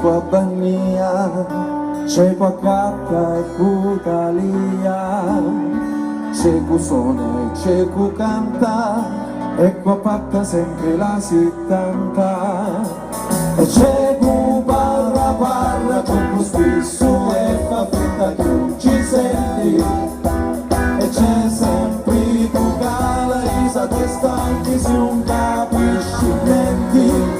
Qua Bania, c'è qua Cacca e Cutalia, c'è cu suona e c'è cu canta, e qua fatta sempre la 70. E c'è cu parra parra con lo stesso e fa fretta che non ci senti, e c'è sempre tu cala isa testa anche se non capisci niente.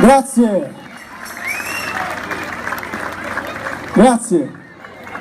Grazie. Grazie.